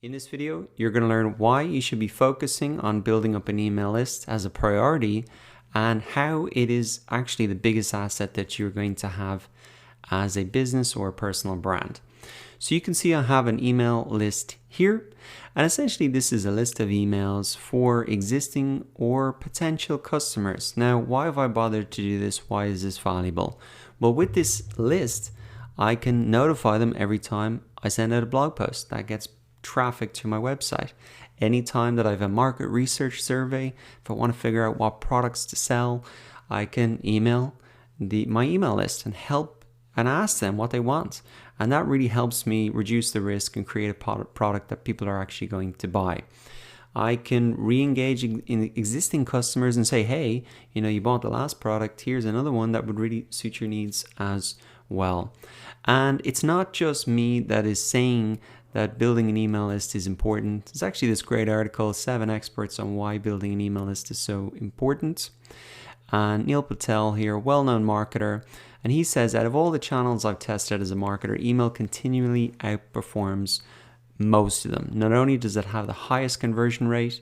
In this video, you're going to learn why you should be focusing on building up an email list as a priority and how it is actually the biggest asset that you're going to have as a business or a personal brand. So you can see I have an email list here, and essentially this is a list of emails for existing or potential customers. Now, why have I bothered to do this? Why is this valuable? Well, with this list, I can notify them every time I send out a blog post that gets traffic to my website. Anytime that I have a market research survey, if I want to figure out what products to sell, I can email my email list and help and ask them what they want. And that really helps me reduce the risk and create a product that people are actually going to buy. I can re-engage in existing customers and say, hey, you bought the last product, here's another one that would really suit your needs as well. And it's not just me that is saying that building an email list is important. There's actually this great article, 7 experts on why building an email list is so important. And Neil Patel here, well-known marketer, and he says, out of all the channels I've tested as a marketer, email continually outperforms most of them. Not only does it have the highest conversion rate,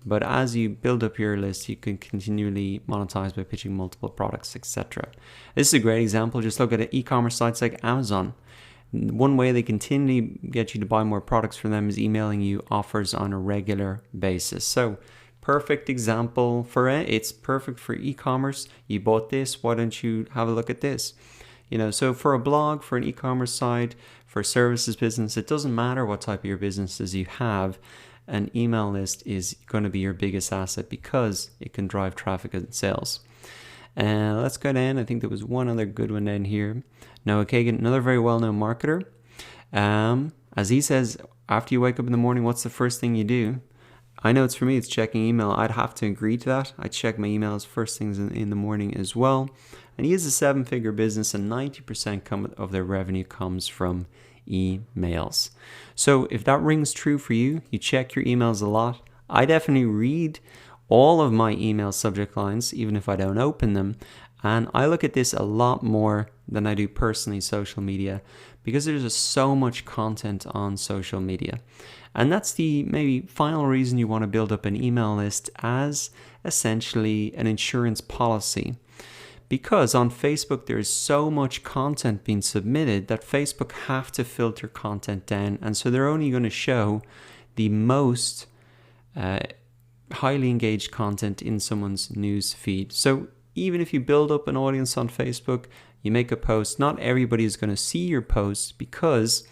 but as you build up your list, you can continually monetize by pitching multiple products, etc. This is a great example. Just look at e-commerce sites like Amazon. One way they continually get you to buy more products from them is emailing you offers on a regular basis. So perfect example for it. It's perfect for e-commerce. You bought this, why don't you have a look at this? So for a blog, for an e-commerce site, for a services business, it doesn't matter what type of your businesses you have. An email list is going to be your biggest asset because it can drive traffic and sales. Let's go down. I think there was one other good one down here. Noah Kagan, another very well-known marketer. As he says, after you wake up in the morning, what's the first thing you do? I know it's for me, it's checking email. I'd have to agree to that. I check my emails first things in the morning as well. And he is a 7-figure business, and 90% of their revenue comes from emails. So if that rings true for you, you check your emails a lot. I definitely read all of my email subject lines, even if I don't open them. And I look at this a lot more than I do personally social media, because there's just so much content on social media. And that's the maybe final reason you want to build up an email list as essentially an insurance policy. Because on Facebook, there is so much content being submitted that Facebook have to filter content down. And so they're only going to show the most highly engaged content in someone's news feed. So even if you build up an audience on Facebook, you make a post, not everybody is going to see your post because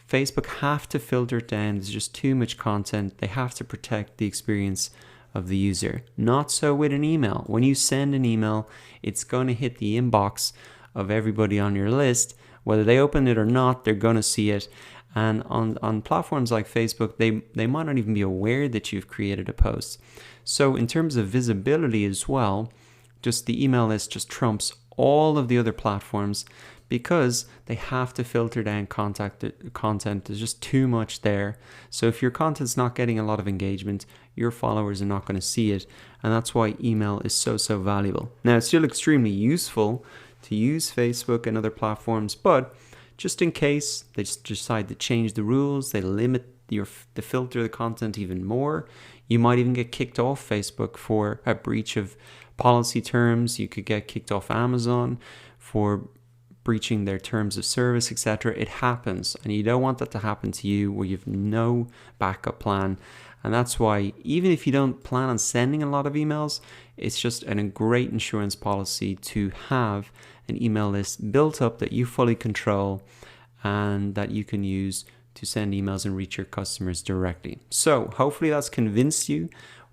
Facebook have to filter it down. There's just too much content. They have to protect the experience of the user. Not so with an email. When you send an email, it's going to hit the inbox of everybody on your list. Whether they open it or not, they're going to see it. And on platforms like Facebook, they might not even be aware that you've created a post. So in terms of visibility as well, just the email list just trumps all of the other platforms because they have to filter down content. There's just too much there. So if your content's not getting a lot of engagement, your followers are not going to see it. And that's why email is so valuable. Now, it's still extremely useful to use Facebook and other platforms, but just in case they just decide to change the rules, they limit the filter the content even more, you might even get kicked off Facebook for a breach of policy terms. You could get kicked off Amazon for breaching their terms of service, etc. It happens, and you don't want that to happen to you where you've no backup plan. And that's why even if you don't plan on sending a lot of emails, it's just a great insurance policy to have an email list built up that you fully control and that you can use to send emails and reach your customers directly. So hopefully that's convinced you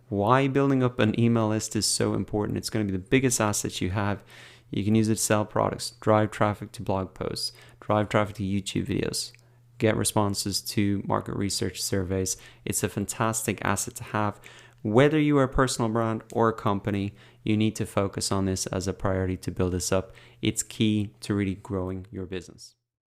why building up an email list is so important. It's going to be the biggest asset you have. You can use it to sell products, drive traffic to blog posts, drive traffic to YouTube videos, get responses to market research surveys. It's a fantastic asset to have. Whether you are a personal brand or a company, you need to focus on this as a priority to build this up. It's key to really growing your business.